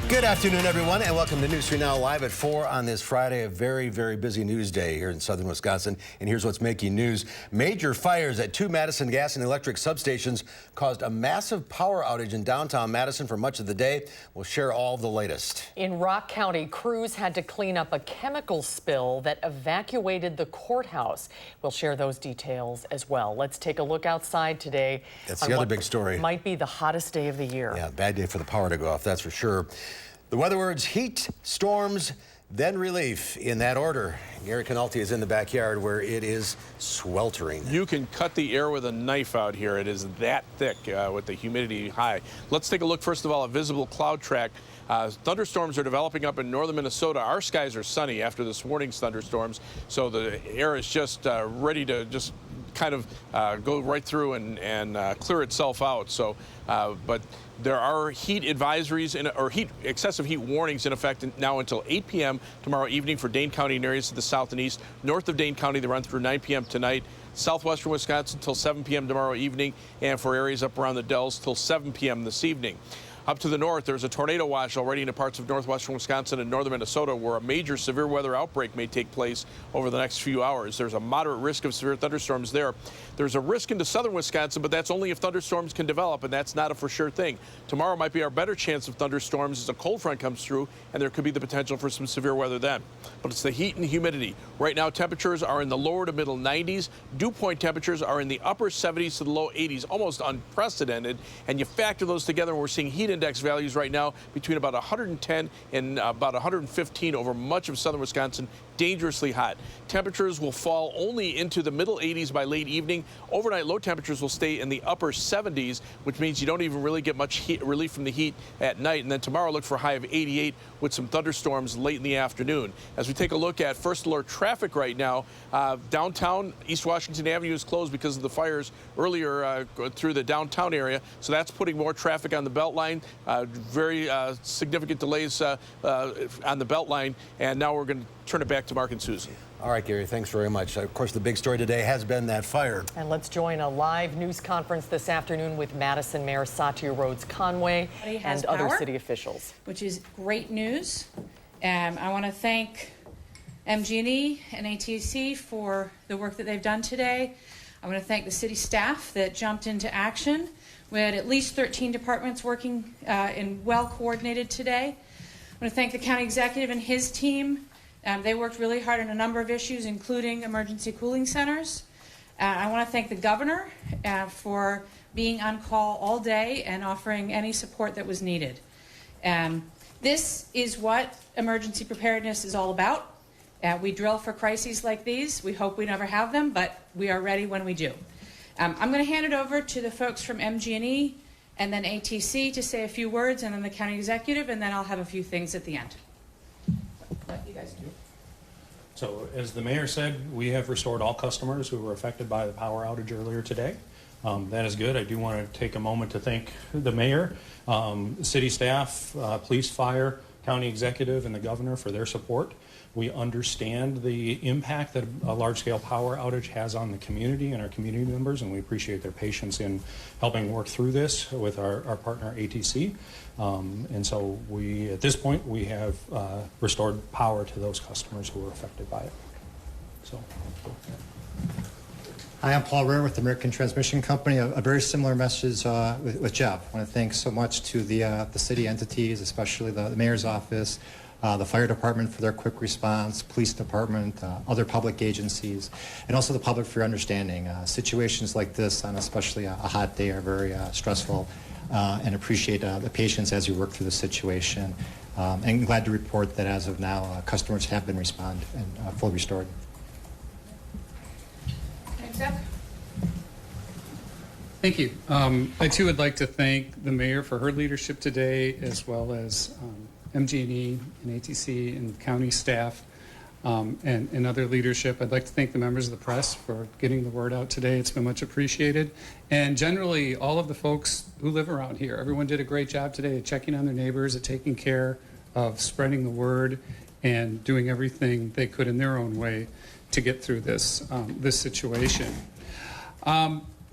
Good afternoon, everyone, and welcome to News 3 Now live at 4 on this Friday, a very, very busy news day here in southern Wisconsin. And here's what's making news. Major fires at 2 Madison gas and electric substations caused a massive power outage in downtown Madison for much of the day. We'll share all of the latest. In Rock County, crews had to clean up a chemical spill that evacuated the courthouse. We'll share those details as well. Let's take a look outside today. That's the other big story. Might be the hottest day of the year. Yeah, bad day for the power to go off, that's for sure. The weather words: heat, storms, then relief, in that order. Gary Canalti is in the backyard where it is sweltering. You can cut the air with a knife out here. It is that thick with the humidity high. Let's take a look, first of all, at visible cloud track. Thunderstorms are developing up in northern Minnesota. Our skies are sunny after this morning's thunderstorms, so the air is just ready to just kind of go right through and clear itself out. So, but there are heat advisories or excessive heat warnings in effect now until 8 p.m. tomorrow evening for Dane County and areas to the south and east. North of Dane County, they run through 9 p.m. tonight. Southwestern Wisconsin till 7 p.m. tomorrow evening, and for areas up around the Dells till 7 p.m. this evening. Up to the north, there's a tornado watch already in parts of northwestern Wisconsin and northern Minnesota where a major severe weather outbreak may take place over the next few hours. There's a moderate risk of severe thunderstorms there. There's a risk into southern Wisconsin, but that's only if thunderstorms can develop, and that's not a for sure thing. Tomorrow might be our better chance of thunderstorms as a cold front comes through, and there could be the potential for some severe weather then. But it's the heat and humidity. Right now, temperatures are in the lower to middle 90s. Dew point temperatures are in the upper 70s to the low 80s, almost unprecedented. And you factor those together, and we're seeing heat index values right now between about 110 and about 115 over much of southern Wisconsin, dangerously hot. Temperatures will fall only into the middle 80s by late evening. Overnight low temperatures will stay in the upper 70s, which means you don't even really get much heat relief from the heat at night. And then tomorrow look for a high of 88 with some thunderstorms late in the afternoon. As we take a look at first alert traffic right now, downtown East Washington Avenue is closed because of the fires earlier through the downtown area. So that's putting more traffic on the Beltline. Very significant delays on the Beltline. And now we're going to turn it back to Mark and Susan. All right, Gary, thanks very much. Of course, the big story today has been that fire. And let's join a live news conference this afternoon with Madison Mayor Satya Rhodes Conway and other city officials. Which is great news. I want to thank MG&E and ATC for the work that they've done today. I want to thank the city staff that jumped into action. We had at least 13 departments working and well coordinated today. I want to thank the county executive and his team. They worked really hard on a number of issues, including emergency cooling centers. I want to thank the governor for being on call all day and offering any support that was needed. This is what emergency preparedness is all about. We drill for crises like these. We hope we never have them, but we are ready when we do. I'm going to hand it over to the folks from MG&E and then ATC to say a few words, and then the county executive, and then I'll have a few things at the end. What you guys do. So, as the mayor said, we have restored all customers who were affected by the power outage earlier today. That is good. I do want to take a moment to thank the mayor, city staff, police, fire, county executive, and the governor for their support. We understand the impact that a large-scale power outage has on the community and our community members, and we appreciate their patience in helping work through this with our partner ATC. And so we, at this point, we have restored power to those customers who were affected by it. So. Hi, I'm Paul Rehr with the American Transmission Company. A very similar message with Jeff. I want to thank so much to the city entities, especially the mayor's office, the fire department for their quick response, police department, other public agencies, and also the public for your understanding. Situations like this on especially a hot day are very stressful, and appreciate the patience as you work through the situation. And glad to report that as of now, customers have been responded and fully restored. Thank you. I too would like to thank the mayor for her leadership today, as well as MG&E and ATC and county staff and other leadership. I'd like to thank the members of the press for getting the word out today. It's been much appreciated. And generally, all of the folks who live around here, everyone did a great job today at checking on their neighbors, at taking care of spreading the word and doing everything they could in their own way to get through this, this situation.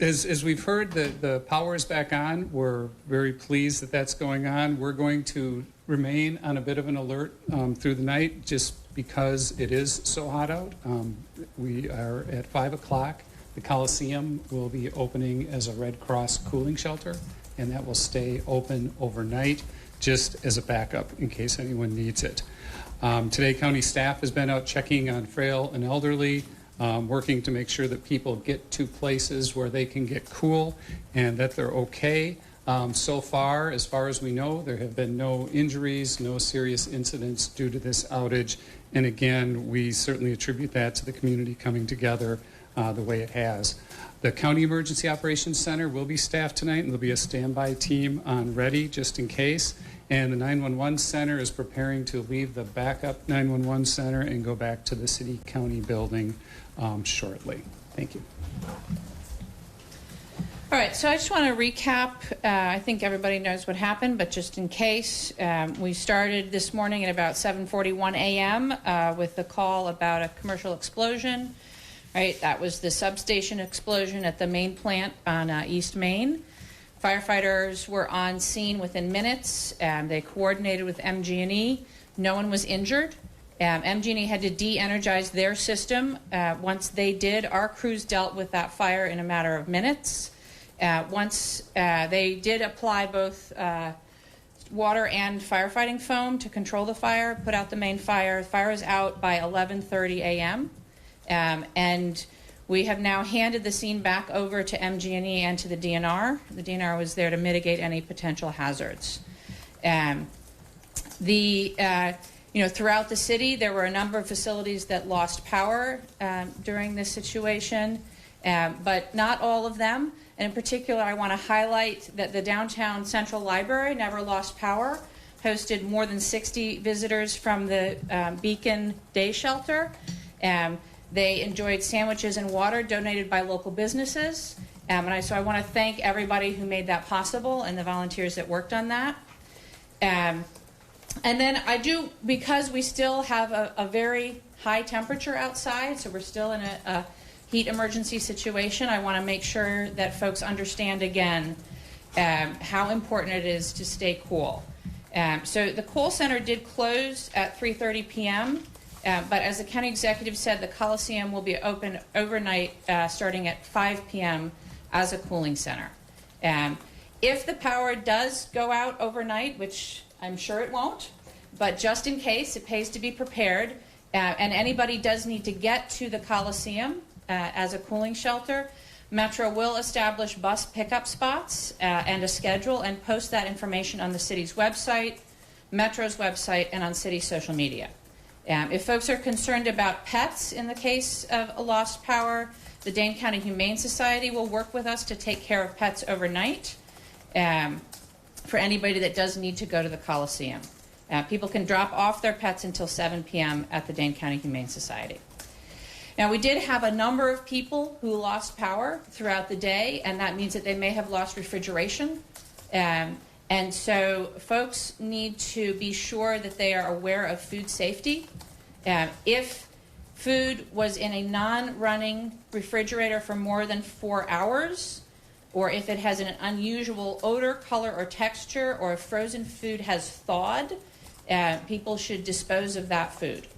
As we've heard, the power is back on. We're very pleased that that's going on. We're going to remain on a bit of an alert through the night just because it is so hot out. We are at 5 o'clock. The Coliseum will be opening as a Red Cross cooling shelter, and that will stay open overnight just as a backup in case anyone needs it. Today, county staff has been out checking on frail and elderly, working to make sure that people get to places where they can get cool and that they're okay. So far as we know, there have been no injuries, no serious incidents due to this outage. And again, we certainly attribute that to the community coming together the way it has. The County Emergency Operations Center will be staffed tonight, and there'll be a standby team on ready just in case. And the 911 Center is preparing to leave the backup 911 Center and go back to the City-County building shortly. Thank you. All right, so I just want to recap. I think everybody knows what happened, but just in case, we started this morning at about 7:41 a.m. With a call about a commercial explosion. Right, that was the substation explosion at the main plant on East Main. Firefighters were on scene within minutes. They coordinated with MG&E. No one was injured. MG&E had to de-energize their system. Once they did, our crews dealt with that fire in a matter of minutes. Once they did apply both water and firefighting foam to control the fire, put out the main fire. The fire was out by 11:30 a.m. And we have now handed the scene back over to MG&E and to the DNR. The DNR was there to mitigate any potential hazards. Throughout the city, there were a number of facilities that lost power during this situation, but not all of them. And in particular, I want to highlight that the downtown Central Library never lost power, hosted more than 60 visitors from the Beacon Day Shelter. They enjoyed sandwiches and water donated by local businesses. So I want to thank everybody who made that possible and the volunteers that worked on that. And then because we still have a very high temperature outside, so we're still in a heat emergency situation, I want to make sure that folks understand again how important it is to stay cool. So the Kohl Center did close at 3:30 p.m., but as the county executive said, the Coliseum will be open overnight starting at 5 p.m. as a cooling center. If the power does go out overnight, which I'm sure it won't, but just in case, it pays to be prepared, and anybody does need to get to the Coliseum as a cooling shelter, Metro will establish bus pickup spots and a schedule and post that information on the city's website, Metro's website, and on city social media. If folks are concerned about pets in the case of a lost power, the Dane County Humane Society will work with us to take care of pets overnight for anybody that does need to go to the Coliseum. People can drop off their pets until 7 p.m. at the Dane County Humane Society. Now, we did have a number of people who lost power throughout the day, and that means that they may have lost refrigeration. And so folks need to be sure that they are aware of food safety. If food was in a non-running refrigerator for more than 4 hours, or if it has an unusual odor, color, or texture, or if frozen food has thawed, people should dispose of that food.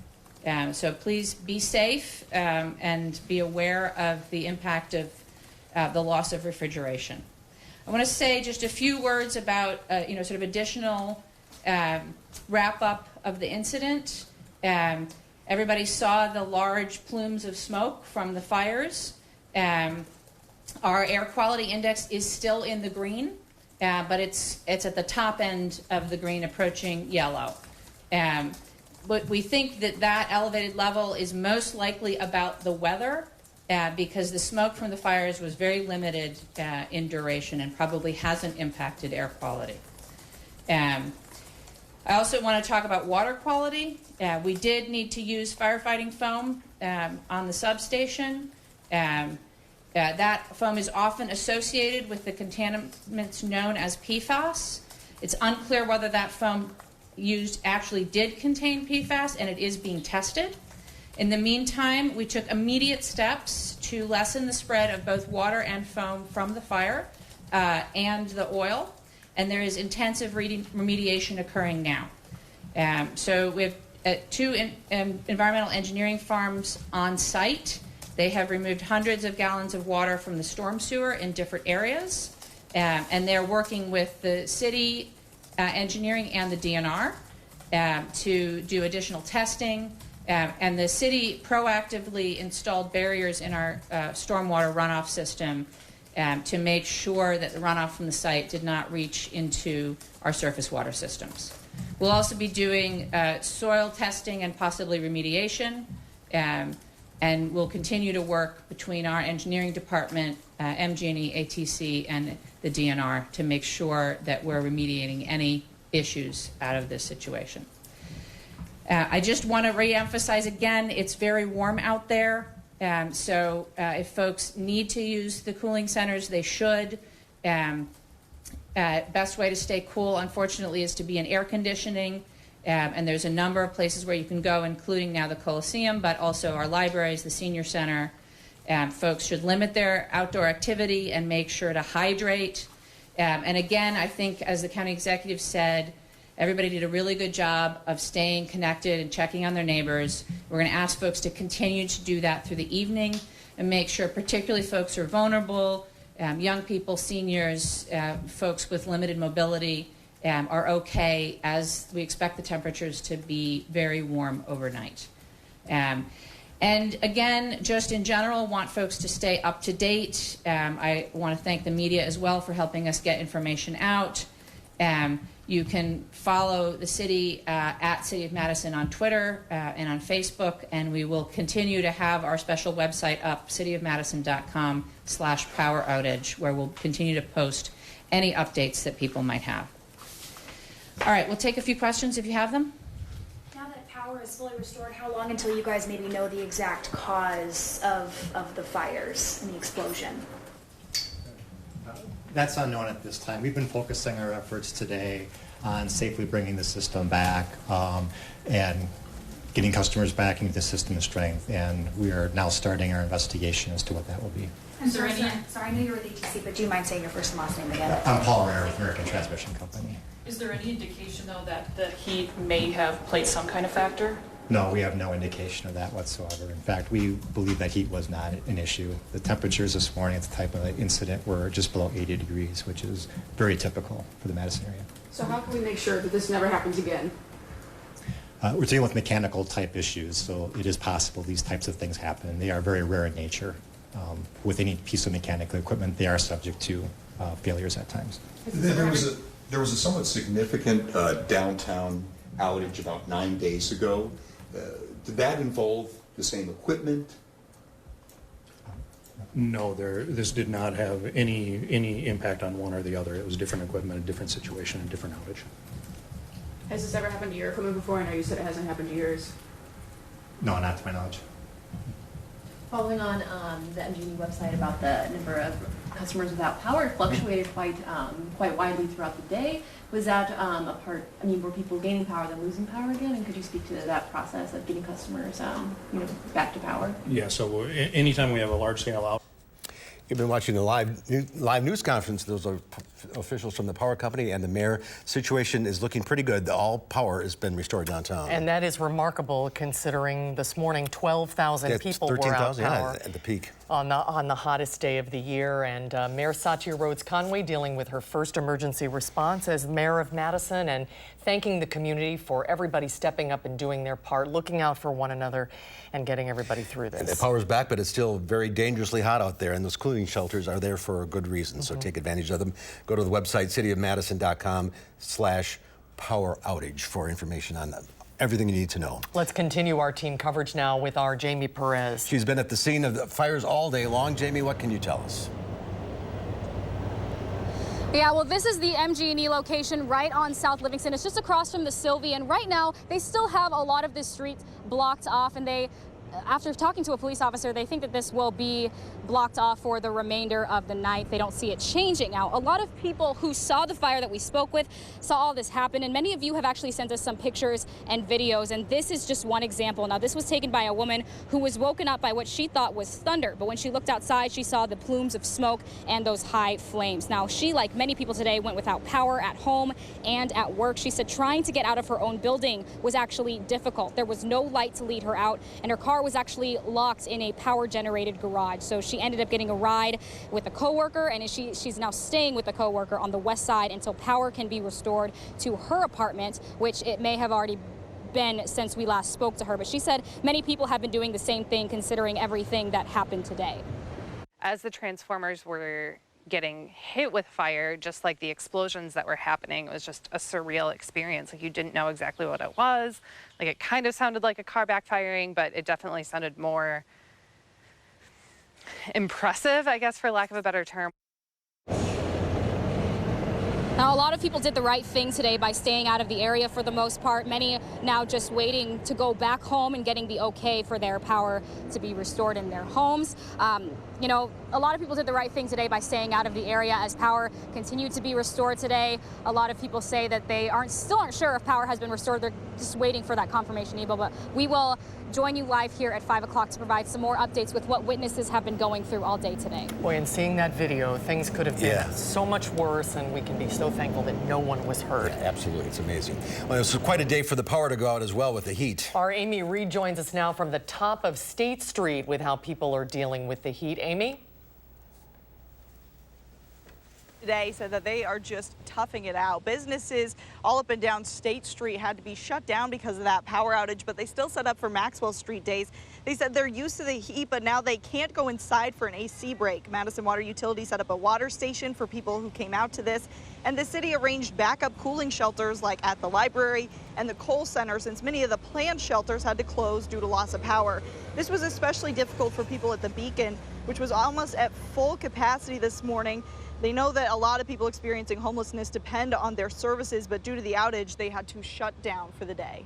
So please be safe and be aware of the impact of the loss of refrigeration. I want to say just a few words about sort of additional wrap-up of the incident. Everybody saw the large plumes of smoke from the fires. Our air quality index is still in the green, but it's at the top end of the green, approaching yellow. But we think that elevated level is most likely about the weather because the smoke from the fires was very limited in duration and probably hasn't impacted air quality. I also want to talk about water quality. We did need to use firefighting foam on the substation. That foam is often associated with the contaminants known as PFAS. It's unclear whether that foam used actually did contain PFAS, and it is being tested. In the meantime, we took immediate steps to lessen the spread of both water and foam from the fire and the oil, and there is intensive remediation occurring now. So we have two environmental engineering firms on site. They have removed hundreds of gallons of water from the storm sewer in different areas, and they're working with the city engineering and the DNR to do additional testing. And the city proactively installed barriers in our stormwater runoff system to make sure that the runoff from the site did not reach into our surface water systems. We'll also be doing soil testing and possibly remediation, and we'll continue to work between our engineering department, MG&E, ATC, and the DNR to make sure that we're remediating any issues out of this situation. I just want to reemphasize again, it's very warm out there. So if folks need to use the cooling centers, they should. Best way to stay cool, unfortunately, is to be in air conditioning. And there's a number of places where you can go, including now the Coliseum, but also our libraries, the senior center. Folks should limit their outdoor activity and make sure to hydrate. And again, I think, as the county executive said, everybody did a really good job of staying connected and checking on their neighbors. We're going to ask folks to continue to do that through the evening and make sure particularly folks who are vulnerable, young people, seniors, folks with limited mobility are okay, as we expect the temperatures to be very warm overnight. And again, just in general, want folks to stay up to date. I want to thank the media as well for helping us get information out. You can follow the city at City of Madison on Twitter and on Facebook, and we will continue to have our special website up, cityofmadison.com/power outage, where we'll continue to post any updates that people might have. All right, we'll take a few questions if you have them. Now that power is fully restored, how long until you guys maybe know the exact cause of the fires and the explosion? That's unknown at this time. We've been focusing our efforts today on safely bringing the system back and getting customers back into the system of strength. And we are now starting our investigation as to what that will be. I'm sorry, I know you're with ATC, but do you mind saying your first and last name again? I'm Paul Rare with American Transmission Company. Is there any indication, though, that the heat may have played some kind of factor? No, we have no indication of that whatsoever. In fact, we believe that heat was not an issue. The temperatures this morning at the type of incident were just below 80 degrees, which is very typical for the Madison area. So how can we make sure that this never happens again? We're dealing with mechanical type issues, so it is possible these types of things happen. They are very rare in nature. With any piece of mechanical equipment, they are subject to failures at times. There was a somewhat significant downtown outage about 9 days ago. Did that involve the same equipment? No, this did not have any impact on one or the other. It was different equipment, a different situation, a different outage. Has this ever happened to your equipment before? I know you said it hasn't happened to yours. No, not to my knowledge. Following on the MG&E website about the number of customers without power fluctuated quite widely throughout the day. Was that were people gaining power then losing power again? And could you speak to that process of getting customers back to power? Yeah, so anytime we have a large-scale out. You've been watching the live news conference. Those are officials from the power company and the mayor. Situation is looking pretty good. All power has been restored downtown. And that is remarkable considering this morning 12,000 people were out power at the peak. On the hottest day of the year. And Mayor Satya Rhodes-Conway dealing with her first emergency response as mayor of Madison and thanking the community for everybody stepping up and doing their part, looking out for one another and getting everybody through this. And the power's back, but it's still very dangerously hot out there, and those cooling shelters are there for a good reason, so take advantage of them. Go to the website, cityofmadison.com/power outage for information on them. Everything you need to know. Let's continue our team coverage now with our Jamie Perez. She's been at the scene of the fires all day long. Jamie, what can you tell us? Yeah, well, this is the MG&E location right on South Livingston. It's just across from the Sylvie, and right now they still have a lot of this street blocked off, and they after talking to a police officer, they think that this will be blocked off for the remainder of the night. They don't see it changing. Now, a lot of people who saw the fire that we spoke with saw all this happen, and many of you have actually sent us some pictures and videos, and this is just one example. Now, this was taken by a woman who was woken up by what she thought was thunder, but when she looked outside, she saw the plumes of smoke and those high flames. Now, she, like many people today, went without power at home and at work. She said trying to get out of her own building was actually difficult. There was no light to lead her out, and her car was actually locked in a power-generated garage. So she ended up getting a ride with a coworker, and she's now staying with a coworker on the west side until power can be restored to her apartment, which it may have already been since we last spoke to her. But she said many people have been doing the same thing considering everything that happened today. As the transformers were getting hit with fire, just like the explosions that were happening, it was just a surreal experience. Like, you didn't know exactly what it was. Like, it kind of sounded like a car backfiring, but it definitely sounded more impressive, I guess, for lack of a better term. Now, a lot of people did the right thing today by staying out of the area for the most part. Many now just waiting to go back home and getting the okay for their power to be restored in their homes. You know, a lot of people did the right thing today by staying out of the area as power continued to be restored today. A lot of people say that they still aren't sure if power has been restored. They're just waiting for that confirmation email. But we will join you live here at 5 o'clock to provide some more updates with what witnesses have been going through all day today. Boy, and seeing that video, things could have been so much worse, and we can be so thankful that no one was hurt. Yeah, absolutely. It's amazing. Well, it was quite a day for the power to go out as well with the heat. Our Amy Reed joins us now from the top of State Street with how people are dealing with the heat. Amy? Today said that they are just toughing it out. Businesses all up and down State Street had to be shut down because of that power outage, but they still set up for Maxwell Street days. They said they're used to the heat, but now they can't go inside for an AC break. Madison Water Utility set up a water station for people who came out to this, and the city arranged backup cooling shelters like at the library and the Kohl Center, since many of the planned shelters had to close due to loss of power. This was especially difficult for people at the Beacon, which was almost at full capacity this morning. They know that a lot of people experiencing homelessness depend on their services, but due to the outage, they had to shut down for the day.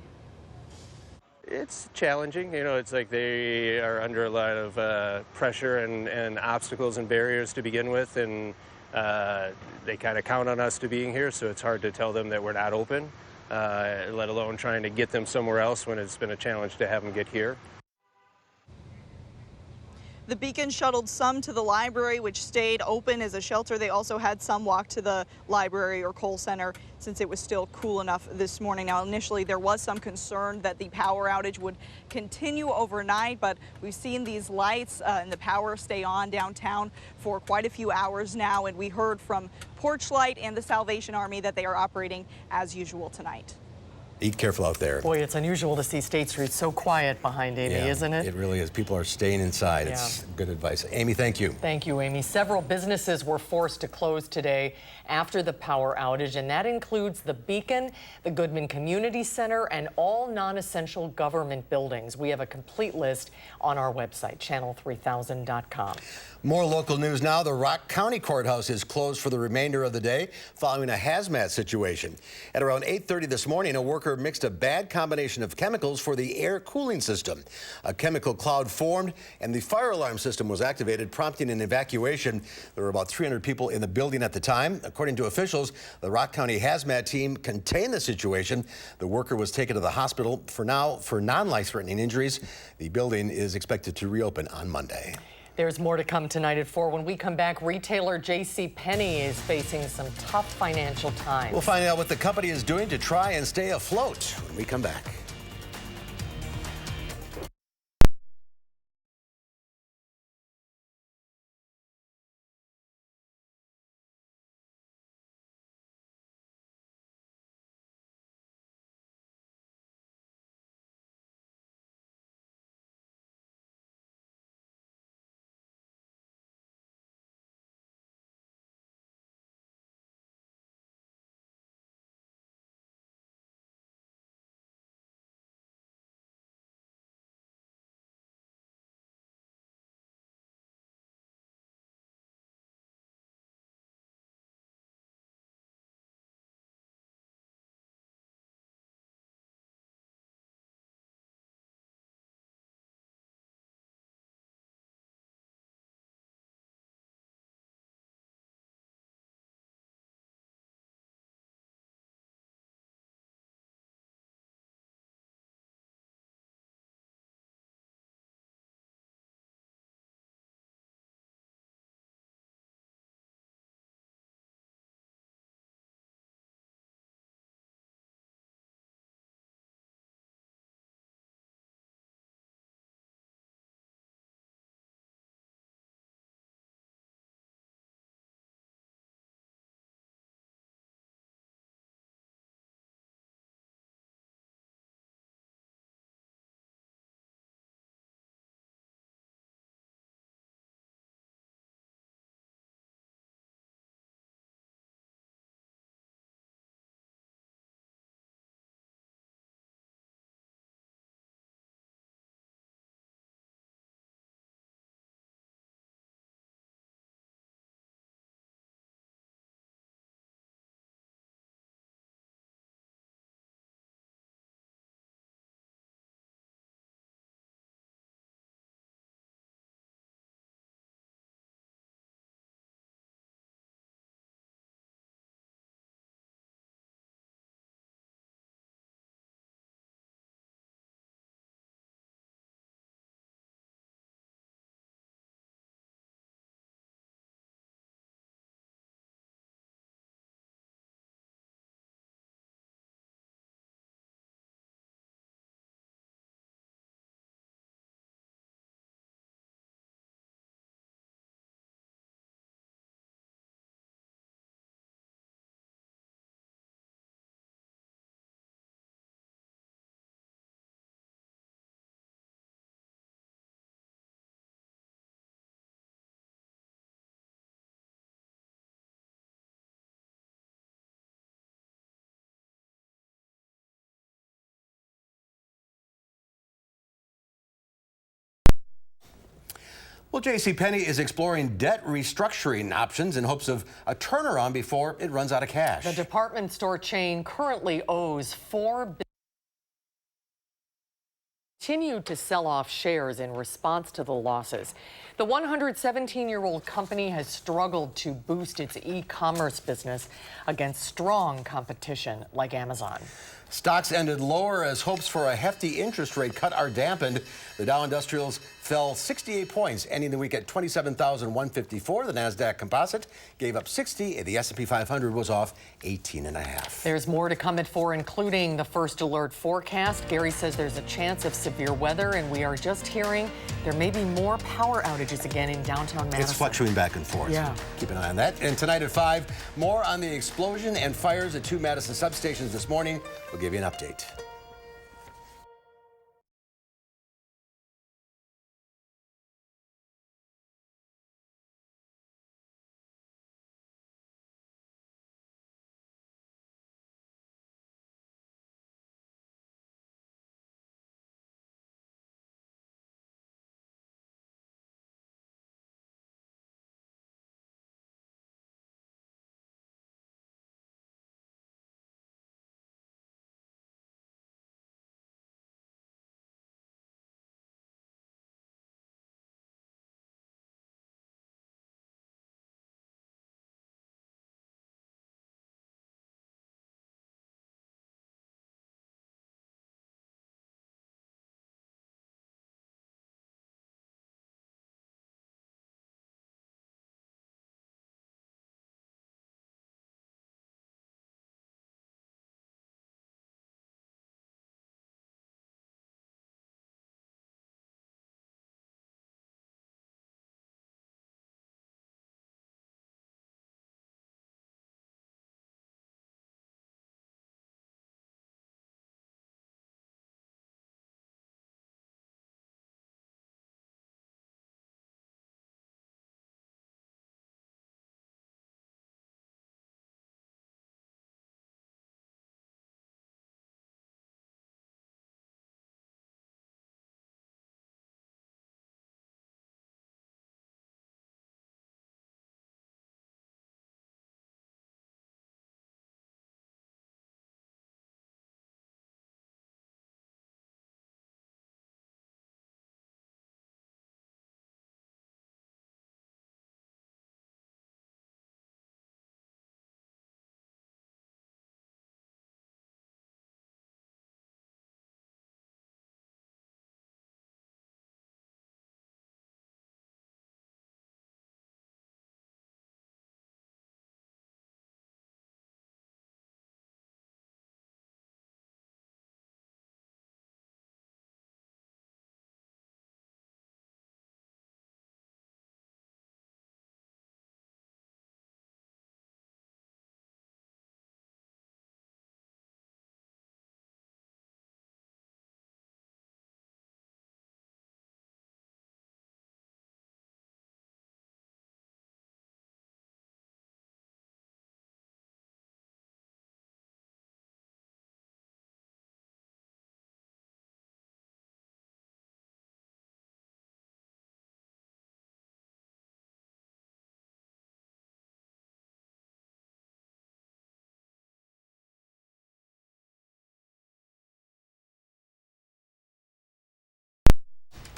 It's challenging. You know, it's like they are under a lot of pressure and obstacles and barriers to begin with, and they kind of count on us to being here, so it's hard to tell them that we're not open, let alone trying to get them somewhere else when it's been a challenge to have them get here. The Beacon shuttled some to the library, which stayed open as a shelter. They also had some walk to the library or Kohl Center since it was still cool enough this morning. Now, initially, there was some concern that the power outage would continue overnight, but we've seen these lights and the power stay on downtown for quite a few hours now, and we heard from Porchlight and the Salvation Army that they are operating as usual tonight. Eat careful out there. Boy, it's unusual to see State Street so quiet behind Amy, isn't it? It really is. People are staying inside. Yeah. It's good advice. Amy, thank you. Thank you, Amy. Several businesses were forced to close today after the power outage, and that includes the Beacon, the Goodman Community Center, and all non-essential government buildings. We have a complete list on our website, channel3000.com. More local news now. The Rock County Courthouse is closed for the remainder of the day following a hazmat situation. At around 8:30 this morning, a worker mixed a bad combination of chemicals for the air cooling system. A chemical cloud formed and the fire alarm system was activated, prompting an evacuation. There were about 300 people in the building at the time. According to officials, the Rock County hazmat team contained the situation. The worker was taken to the hospital for now for non-life-threatening injuries. The building is expected to reopen on Monday. There's more to come tonight at 4. When we come back, retailer JCPenney is facing some tough financial times. We'll find out what the company is doing to try and stay afloat when we come back. Well, JCPenney is exploring debt restructuring options in hopes of a turnaround before it runs out of cash. The department store chain currently owes $4 billion. Continued to sell off shares in response to the losses. The 117-year-old company has struggled to boost its e-commerce business against strong competition like Amazon. Stocks ended lower as hopes for a hefty interest rate cut are dampened. The Dow Industrials fell 68 points, ending the week at 27,154. The Nasdaq Composite gave up 60, and the S&P 500 was off 18.5. There's more to come at 4, including the first alert forecast. Gary says there's a chance of severe weather, and we are just hearing there may be more power outages again in downtown Madison. It's fluctuating back and forth. Yeah. Keep an eye on that. And tonight at 5, more on the explosion and fires at 2 Madison substations this morning. We'll give you an update.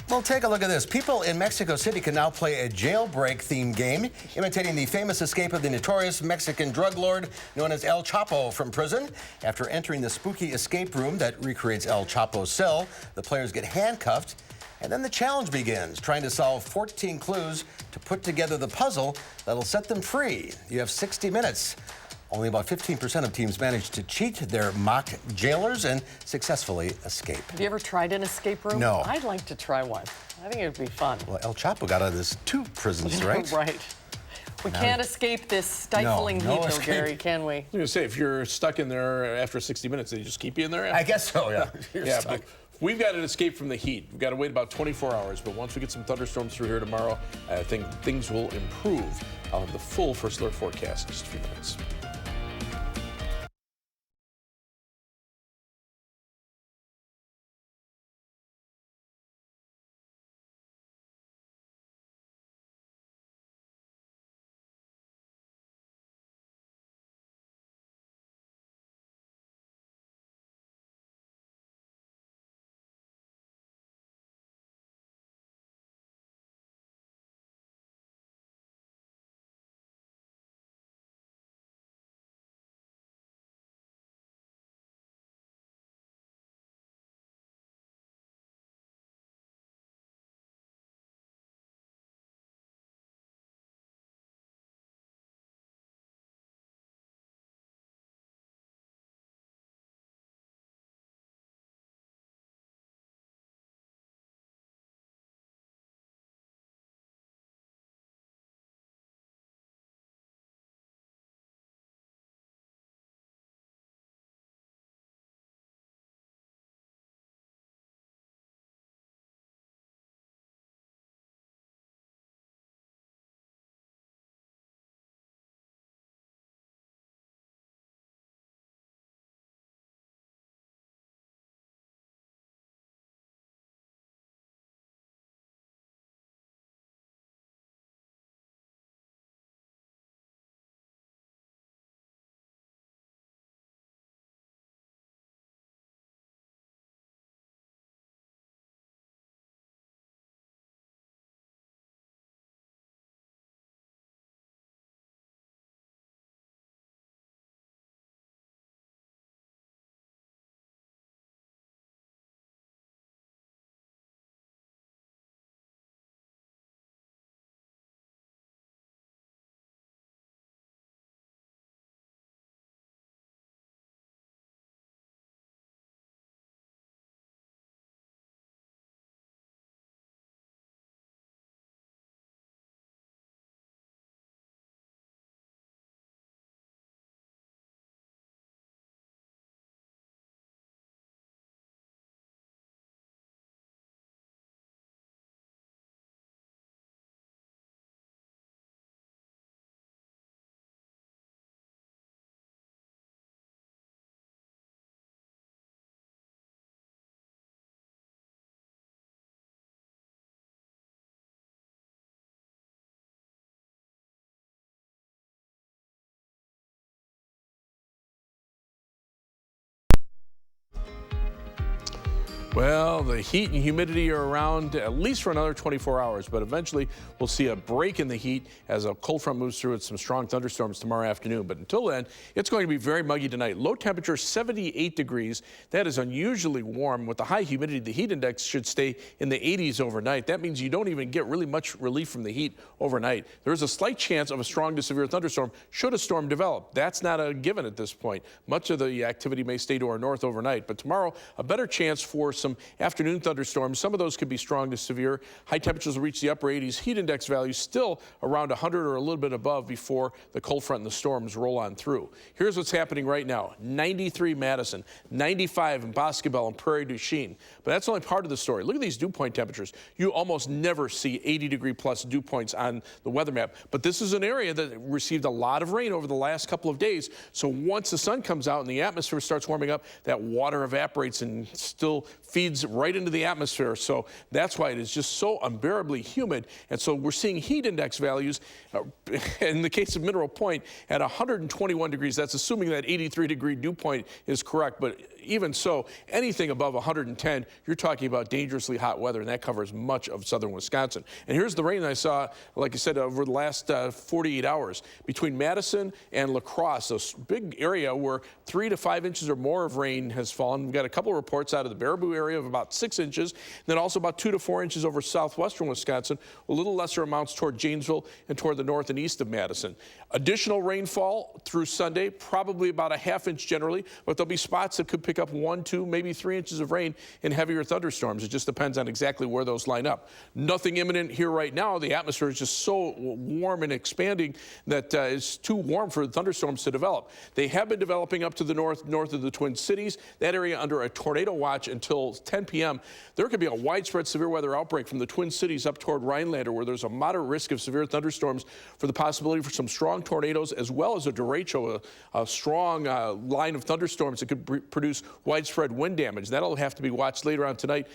Well, take a look at this. People in Mexico City can now play a jailbreak-themed game imitating the famous escape of the notorious Mexican drug lord known as El Chapo from prison. After entering the spooky escape room that recreates El Chapo's cell, the players get handcuffed, and then the challenge begins, trying to solve 14 clues to put together the puzzle that'll set them free. You have 60 minutes. Only about 15% of teams manage to cheat their mock jailers and successfully escape. Have you ever tried an escape room? No. I'd like to try one. I think it would be fun. Well, El Chapo got out of this 2 prisons, right? Right. We can't escape this stifling heat, though, Gary, can we? I was going to say, if you're stuck in there after 60 minutes, they just keep you in there? I guess so, yeah. Yeah, but we've got an escape from the heat. We've got to wait about 24 hours, but once we get some thunderstorms through here tomorrow, I think things will improve. I'll have the full first alert forecast in just a few minutes. Well, the heat and humidity are around at least for another 24 hours, but eventually we'll see a break in the heat as a cold front moves through with some strong thunderstorms tomorrow afternoon. But until then, it's going to be very muggy tonight. Low temperature 78 degrees. That is unusually warm. With the high humidity, the heat index should stay in the 80s overnight. That means you don't even get really much relief from the heat overnight. There is a slight chance of a strong to severe thunderstorm should a storm develop. That's not a given at this point. Much of the activity may stay to our north overnight, but tomorrow a better chance for some afternoon thunderstorms. Some of those could be strong to severe. High temperatures will reach the upper 80s. Heat index values still around 100 or a little bit above before the cold front and the storms roll on through. Here's what's happening right now. 93 Madison, 95 in Boscobel and Prairie du Chien. But that's only part of the story. Look at these dew point temperatures. You almost never see 80-degree plus dew points on the weather map. But this is an area that received a lot of rain over the last couple of days. So once the sun comes out and the atmosphere starts warming up, that water evaporates and still feeds right into the atmosphere. So that's why it is just so unbearably humid. And so we're seeing heat index values, in the case of Mineral Point, at 121 degrees. That's assuming that 83-degree dew point is correct. But even so, anything above 110, you're talking about dangerously hot weather, and that covers much of southern Wisconsin. And here's the rain I saw, like I said, over the last 48 hours. Between Madison and La Crosse, this big area where 3 to 5 inches or more of rain has fallen. We've got a couple of reports out of the Baraboo area of about 6 inches, and then also about 2 to 4 inches over southwestern Wisconsin, a little lesser amounts toward Janesville and toward the north and east of Madison. Additional rainfall through Sunday, probably about a ½ inch generally, but there'll be spots that could pick up 1, 2, maybe 3 inches of rain in heavier thunderstorms. It just depends on exactly where those line up. Nothing imminent here right now. The atmosphere is just so warm and expanding that it's too warm for the thunderstorms to develop. They have been developing up to the north of the Twin Cities, that area under a tornado watch until 10 p.m. There could be a widespread severe weather outbreak from the Twin Cities up toward Rhinelander, where there's a moderate risk of severe thunderstorms for the possibility for some strong tornadoes as well as a derecho, a strong line of thunderstorms that could produce widespread wind damage. That'll have to be watched later on tonight.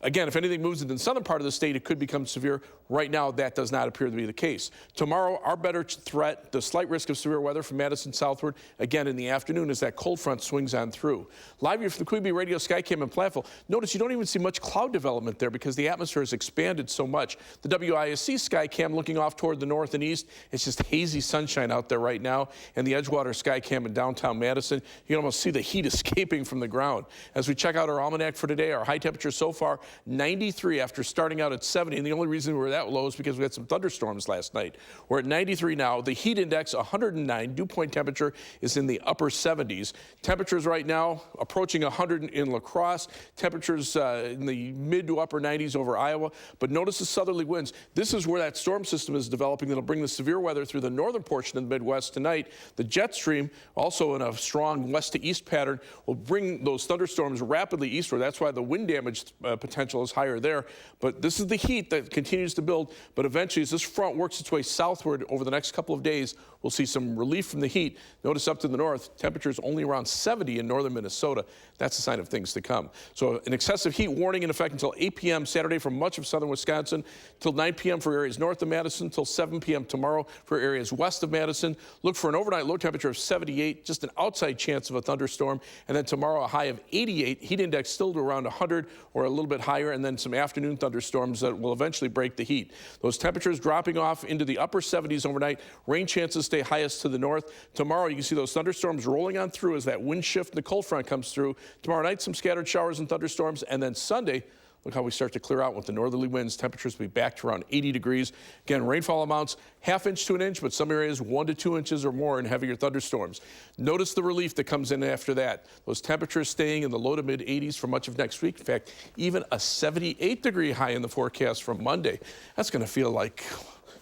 Again, if anything moves into the southern part of the state, it could become severe. Right now, that does not appear to be the case. Tomorrow, our better threat, the slight risk of severe weather from Madison southward, again in the afternoon as that cold front swings on through. Live here from the Queen Bee Radio Skycam in Platteville. Notice you don't even see much cloud development there because the atmosphere has expanded so much. The WISC Skycam looking off toward the north and east, it's just hazy sunshine out there right now. And the Edgewater Skycam in downtown Madison, you can almost see the heat escaping from the ground. As we check out our almanac for today, our high temperature so far, 93 after starting out at 70, and the only reason we were that low is because we had some thunderstorms last night. We're at 93 now. The heat index 109. Dew point temperature is in the upper 70s. Temperatures right now approaching 100 in La Crosse. Temperatures in the mid to upper 90s over Iowa. But notice the southerly winds. This is where that storm system is developing that'll bring the severe weather through the northern portion of the Midwest tonight. The jet stream, also in a strong west to east pattern, will bring those thunderstorms rapidly eastward. That's why the wind damage potential is higher there. But this is the heat that continues to build. But eventually, as this front works its way southward over the next couple of days, we'll see some relief from the heat. Notice up to the north, temperatures only around 70 in northern Minnesota. That's a sign of things to come. So an excessive heat warning in effect until 8 p.m. Saturday for much of southern Wisconsin, till 9 p.m. for areas north of Madison, till 7 p.m. tomorrow for areas west of Madison. Look for an overnight low temperature of 78, just an outside chance of a thunderstorm. And then tomorrow, a high of 88, heat index still to around 100 or a little bit higher, and then some afternoon thunderstorms that will eventually break the heat. Those temperatures dropping off into the upper 70s overnight. Rain chances stay highest to the north. Tomorrow, you can see those thunderstorms rolling on through as that wind shift and the cold front comes through. Tomorrow night, some scattered showers and thunderstorms, and then Sunday, look how we start to clear out with the northerly winds. Temperatures will be back to around 80 degrees. Again, rainfall amounts ½ inch to an inch, but some areas 1 to 2 inches or more in heavier thunderstorms. Notice the relief that comes in after that. Those temperatures staying in the low to mid 80s for much of next week. In fact, even a 78-degree high in the forecast from Monday. That's going to feel like,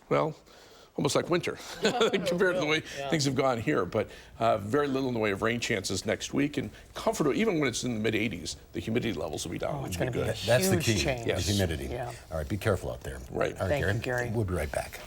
well, almost like winter compared to the way things have gone here. But very little in the way of rain chances next week, and comfortable, even when it's in the mid 80s, the humidity levels will be down. It's going to be a That's the huge key, change. the humidity. Yeah. All right, be careful out there. Right. All right, Thank you, Gary. We'll be right back.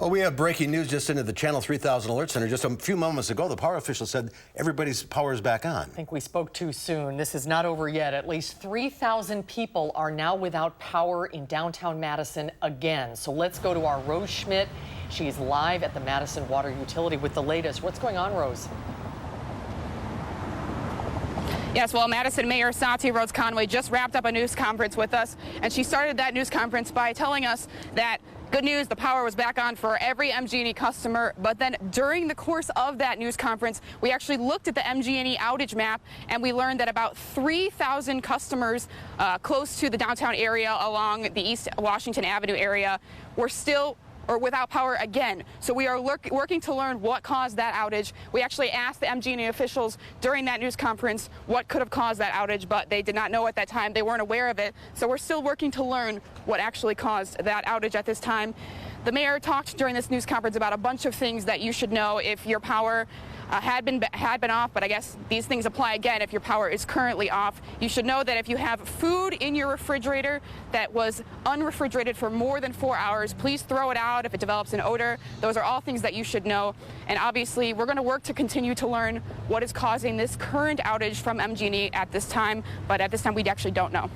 Oh, we have breaking news just into the Channel 3000 Alert Center. Just a few moments ago, the power official said everybody's power is back on. I think we spoke too soon. This is not over yet. At least 3,000 people are now without power in downtown Madison again. So let's go to our Rose Schmidt. She's live at the Madison Water Utility with the latest. What's going on, Rose? Yes, well, Madison Mayor Satya Rhodes Conway just wrapped up a news conference with us, and she started that news conference by telling us that good news, the power was back on for every MG&E customer. But then during the course of that news conference, we actually looked at the MG&E outage map, and we learned that about 3,000 customers close to the downtown area along the East Washington Avenue area were still without power again. So we are working to learn what caused that outage. We actually asked the MG&E officials during that news conference what could have caused that outage, but they did not know at that time. They weren't aware of it. So we're still working to learn what actually caused that outage at this time. The mayor talked during this news conference about a bunch of things that you should know if your power had been off, but I guess these things apply again if your power is currently off. You should know that if you have food in your refrigerator that was unrefrigerated for more than 4 hours, please throw it out if it develops an odor. Those are all things that you should know. And obviously, we're going to work to continue to learn what is causing this current outage from MG&E at this time, but at this time we actually don't know.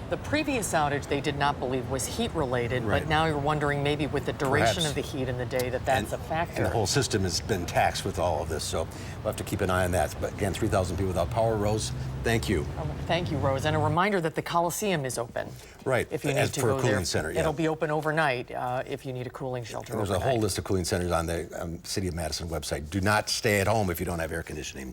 The previous outage they did not believe was heat related, Right. but now you're wondering maybe with the duration Perhaps. of the heat in the day that's a factor. And the whole system has been taxed with all of this, so we'll have to keep an eye on that. But again, 3,000 people without power. Rose, thank you. Thank you, Rose. And a reminder that the Coliseum is open. Right, If you need as to for a go cooling there. center, yeah. It'll be open overnight if you need a cooling shelter. There's a overnight. whole list of cooling centers on the City of Madison website. Do not stay at home if you don't have air conditioning.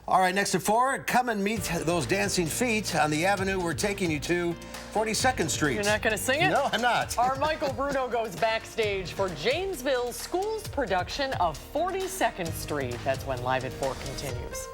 All right, next at 4, come and meet those dancing feet on the avenue we're taking you to, 42nd Street. You're not going to sing it? No, I'm not. Our Michael Bruno goes backstage for Janesville School's production of 42nd Street. That's when Live at 4 continues.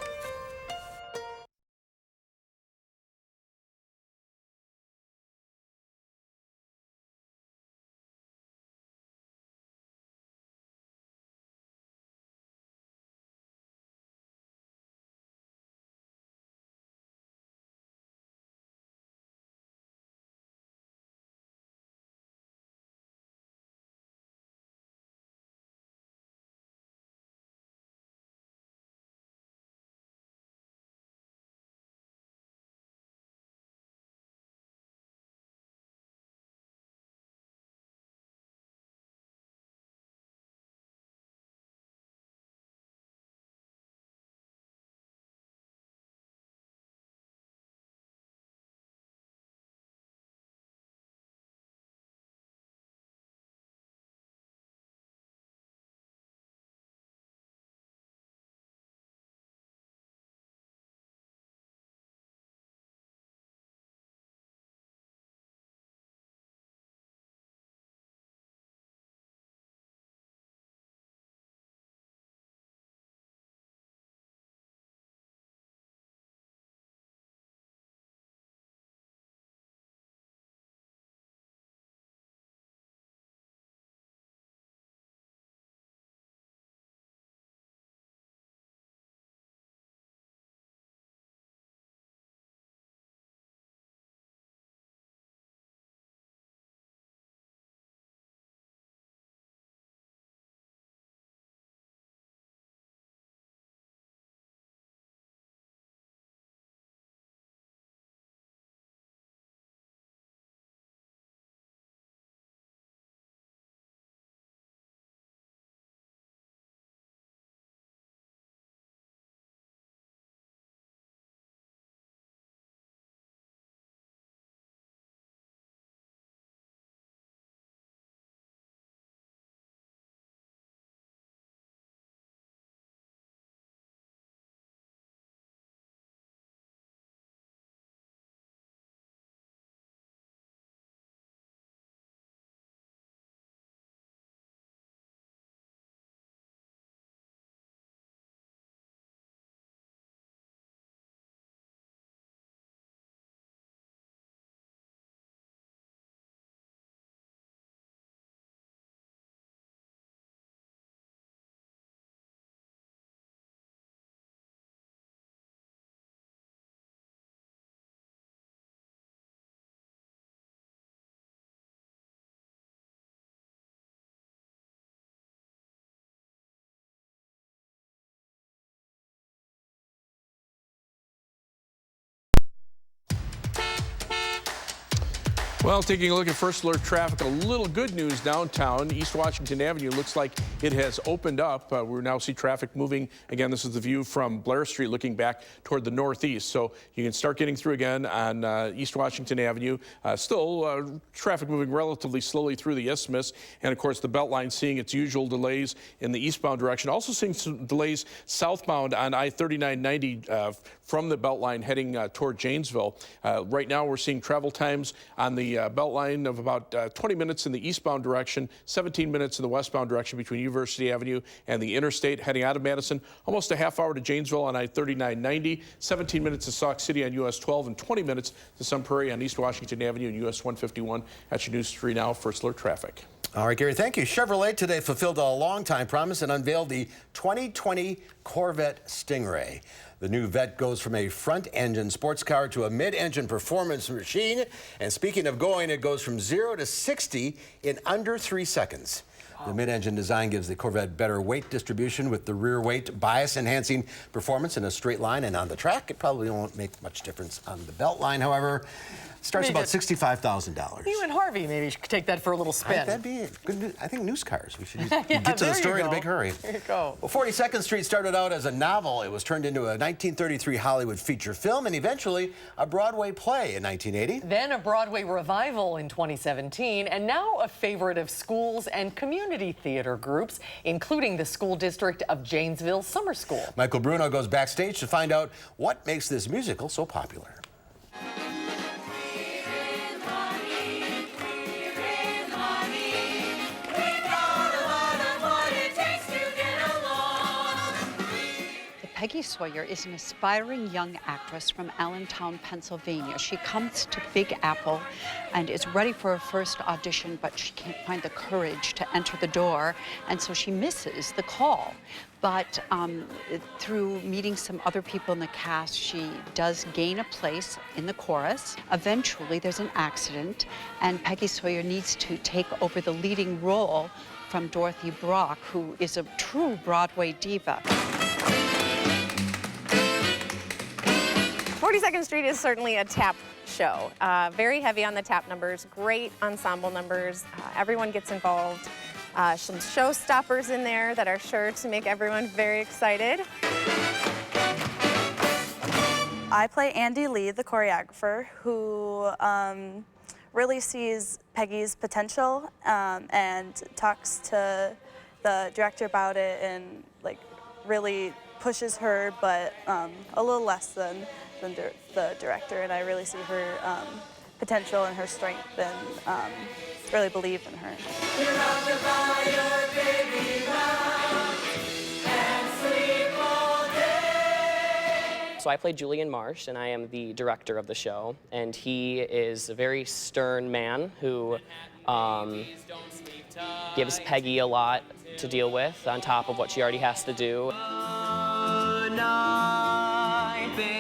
Well, taking a look at first alert traffic, a little good news downtown. East Washington Avenue looks like it has opened up. We now see traffic moving. Again, this is the view from Blair Street looking back toward the northeast. So you can start getting through again on East Washington Avenue. Still traffic moving relatively slowly through the Isthmus. And of course, the Beltline seeing its usual delays in the eastbound direction. Also seeing some delays southbound on I-3990 from the Beltline heading toward Janesville. Right now, we're seeing travel times on the Beltline of about 20 minutes in the eastbound direction, 17 minutes in the westbound direction between University Avenue and the interstate heading out of Madison, almost a half hour to Janesville on I-3990, 17 minutes to Sauk City on US 12, and 20 minutes to Sun Prairie on East Washington Avenue and US 151. That's your News 3 Now First Alert Traffic. All right, Gary, thank you. Chevrolet today fulfilled a long-time promise and unveiled the 2020 Corvette Stingray. The new Vet goes from a front-engine sports car to a mid-engine performance machine. And speaking of going, it goes from 0 to 60 in under 3 seconds. Wow. The mid-engine design gives the Corvette better weight distribution with the rear weight bias, enhancing performance in a straight line and on the track. It probably won't make much difference on the belt line, however. Starts about $65,000. You and Harvey maybe could take that for a little spin. That'd be good. I think news cars. We should get to the story in a big hurry. There you go. Well, 42nd Street started out as a novel. It was turned into a 1933 Hollywood feature film and eventually a Broadway play in 1980. Then a Broadway revival in 2017, and now a favorite of schools and community theater groups, including the school district of Janesville Summer School. Michael Bruno goes backstage to find out what makes this musical so popular. Peggy Sawyer is an aspiring young actress from Allentown, Pennsylvania. She comes to Big Apple and is ready for her first audition, but she can't find the courage to enter the door, and so she misses the call. But through meeting some other people in the cast, she does gain a place in the chorus. Eventually, there's an accident, and Peggy Sawyer needs to take over the leading role from Dorothy Brock, who is a true Broadway diva. 42nd Street is certainly a tap show. Very heavy on the tap numbers, great ensemble numbers. Everyone gets involved. Some showstoppers in there that are sure to make everyone very excited. I play Andy Lee, the choreographer, who really sees Peggy's potential and talks to the director about it and really pushes her, but a little less than the director, and I really see her potential and her strength and really believe in her. So I play Julian Marsh, and I am the director of the show, and he is a very stern man who gives Peggy a lot to deal with on top of what she already has to do. Good night, baby.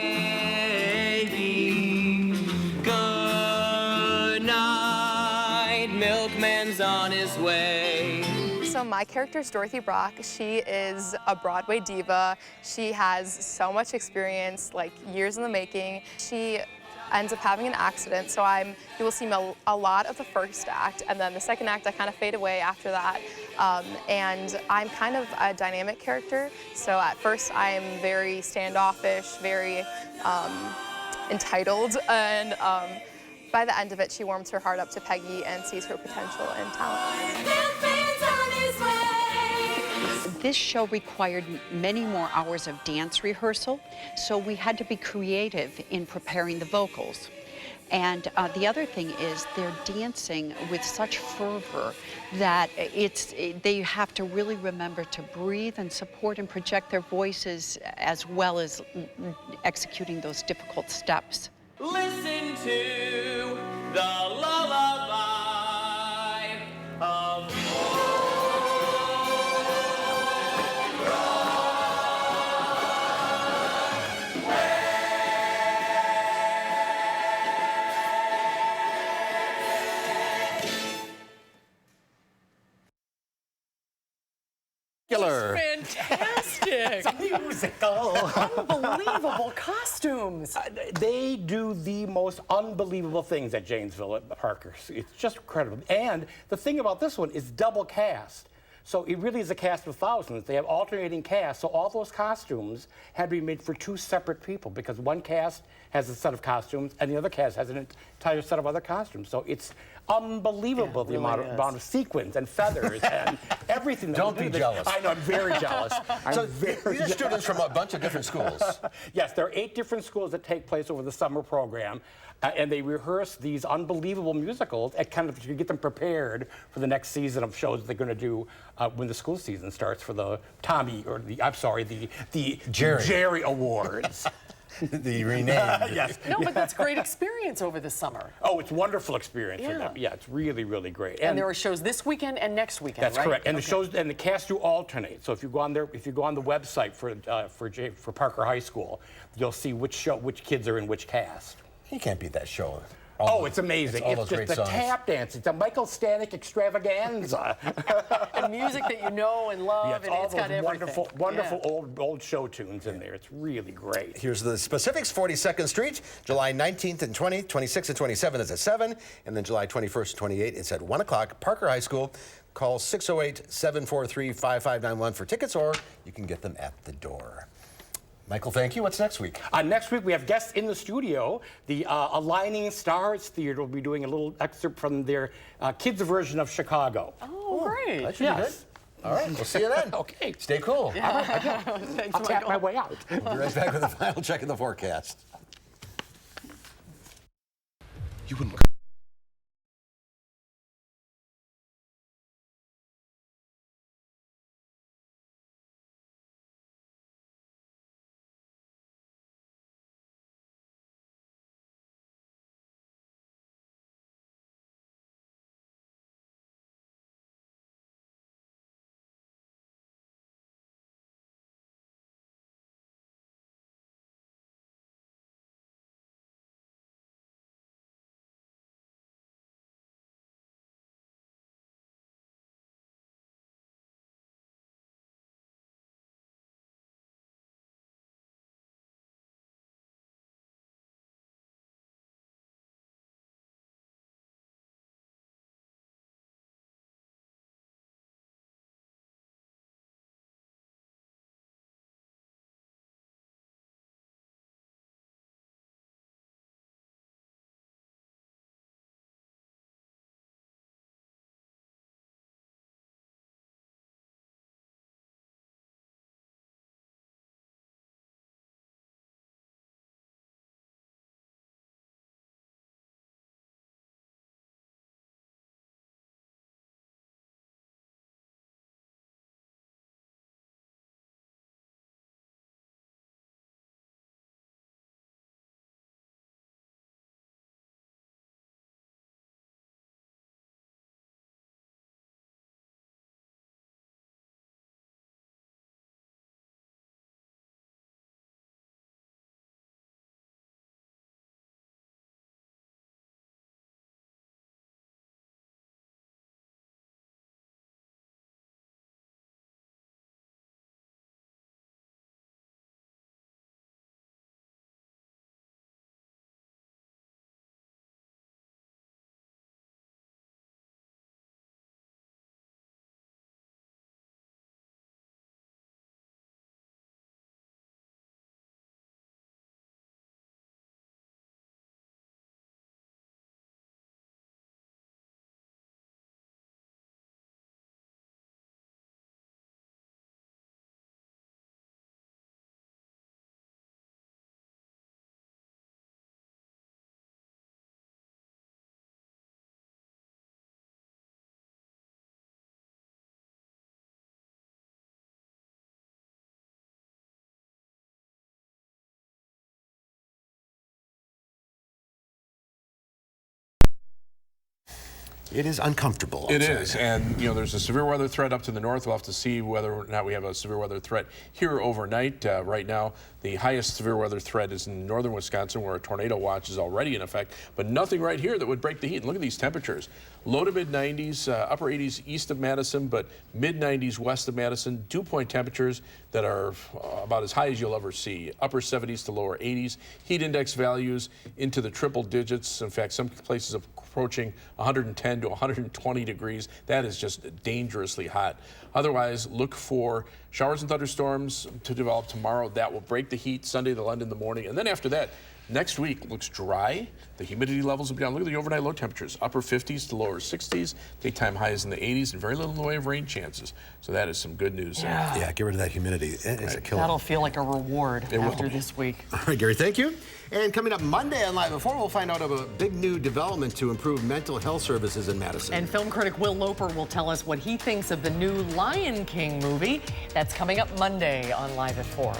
Good night, milkman's on his way. So my character is Dorothy Brock. She is a Broadway diva. She has so much experience, years in the making. She ends up having an accident, so you will see a lot of the first act, and then the second act I kind of fade away after that. And I'm kind of a dynamic character, so at first I'm very standoffish, very entitled, and by the end of it she warms her heart up to Peggy and sees her potential and talent. This show required many more hours of dance rehearsal, so we had to be creative in preparing the vocals. And the other thing is they're dancing with such fervor that they have to really remember to breathe and support and project their voices as well as executing those difficult steps. Listen to the lullaby of Fantastic. musical. Unbelievable costumes. They do the most unbelievable things at Janesville at Parker's. It's just incredible. And the thing about this one is double cast. So it really is a cast of thousands. They have alternating casts, so all those costumes had to be made for two separate people because one cast has a set of costumes and the other cast has an entire set of other costumes. So it's unbelievable the amount of sequins and feathers and everything. Don't be jealous. I know, I'm very jealous. These are students from a bunch of different schools. Yes, there are 8 different schools that take place over the summer program. And they rehearse these unbelievable musicals and kind of to get them prepared for the next season of shows they're going to do when the school season starts for the the Jerry Awards. The renamed. Yes. No, but that's great experience over the summer. Oh, it's wonderful experience for them. Yeah, it's really, really great. And there are shows this weekend and next weekend, That's right? correct. And the shows and the cast do alternate. So if you go on there, if you go on the website for Parker High School, you'll see which kids are in which cast. You can't beat that show. It's amazing. It's just the tap dance. It's a Michael Stanek extravaganza. And music that you know and love, Yeah, and all it's got those everything. wonderful old show tunes in there. It's really great. Here's the specifics. 42nd Street, July 19th and 20th, 26th and 27th is at 7, and then July 21st and 28th it's at 1 o'clock. Parker High School. Call 608-743-5591 for tickets, or you can get them at the door. Michael, thank you. What's next week? Next week, we have guests in the studio. The Aligning Stars Theater will be doing a little excerpt from their kids' version of Chicago. Oh, great. That should be good. All right, we'll see you then. Okay. Stay cool. Yeah. All right, Thanks, I'll tap my way out. We'll be right back with a final check of the forecast. You wouldn't It is uncomfortable. It outside. is, and you know, there's a severe weather threat up to the north. We'll have to see whether or not we have a severe weather threat here overnight. Right now, the highest severe weather threat is in northern Wisconsin, where a tornado watch is already in effect, but nothing right here that would break the heat. And look at these temperatures. Low to mid 90s, upper 80s east of Madison, but mid 90s west of Madison. Dew point temperatures that are about as high as you'll ever see. Upper 70s to lower 80s. Heat index values into the triple digits. In fact, some places approaching 110 to 120 degrees. That is just dangerously hot. Otherwise, look for showers and thunderstorms to develop tomorrow. That will break the heat. Sunday, they'll end in the morning. And then after that, next week looks dry. The humidity levels will be down. Look at the overnight low temperatures, upper 50s to lower 60s. Daytime highs in the 80s and very little in the way of rain chances. So that is some good news. Yeah, get rid of that humidity. It's a killer. That'll feel like a reward after this week. All right, Gary, thank you. And coming up Monday on Live Before, we'll find out of a big new development to improve mental health services in Madison. And film critic Will Loper will tell us what he thinks of the new Lion King movie. That's coming up Monday on Live at 4.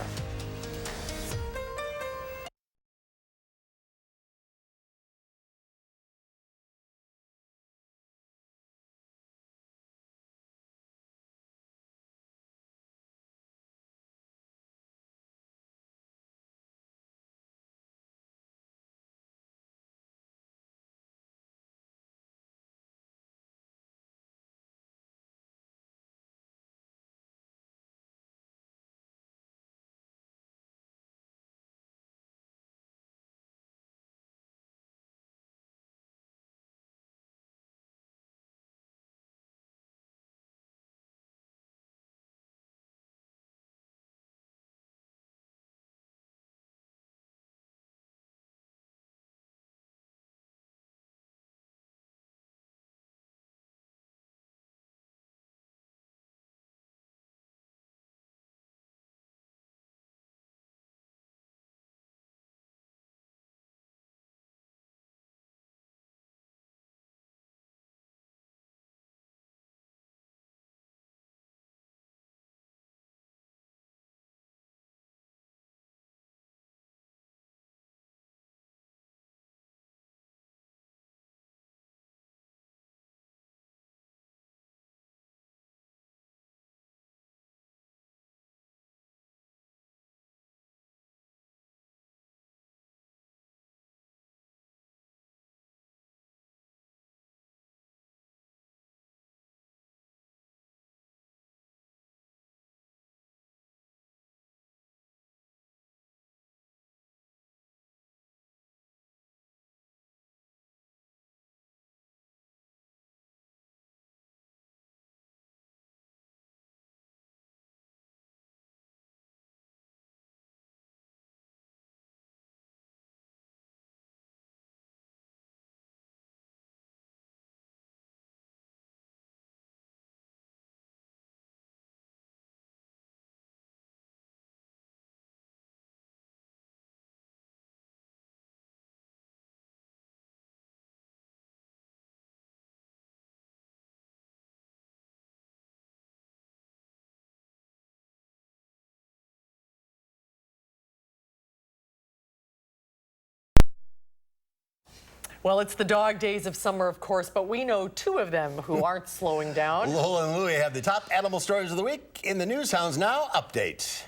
Well, it's the dog days of summer, of course, but we know two of them who aren't slowing down. Lola and Louie have the top animal stories of the week in the News Hounds Now update.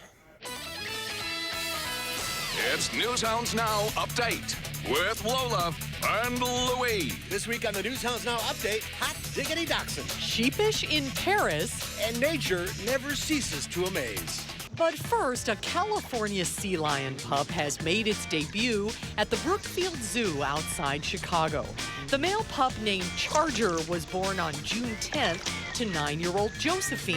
It's News Hounds Now update with Lola and Louie. This week on the News Hounds Now update, hot diggity dachshund. Sheepish in Paris. And nature never ceases to amaze. But first, a California sea lion pup has made its debut at the Brookfield Zoo outside Chicago. The male pup named Charger was born on June 10th to 9-year-old Josephine.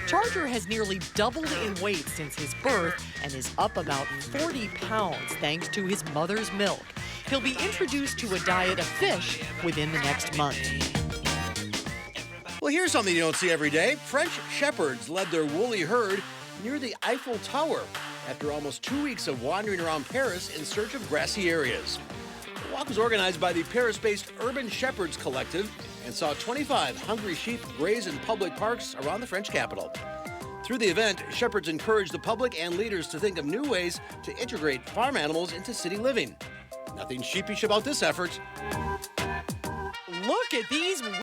Charger has nearly doubled in weight since his birth and is up about 40 pounds thanks to his mother's milk. He'll be introduced to a diet of fish within the next month. Well, here's something you don't see every day. French shepherds led their woolly herd near the Eiffel Tower after almost 2 weeks of wandering around Paris in search of grassy areas. The walk was organized by the Paris-based Urban Shepherds Collective and saw 25 hungry sheep graze in public parks around the French capital. Through the event, shepherds encouraged the public and leaders to think of new ways to integrate farm animals into city living. Nothing sheepish about this effort. Look at these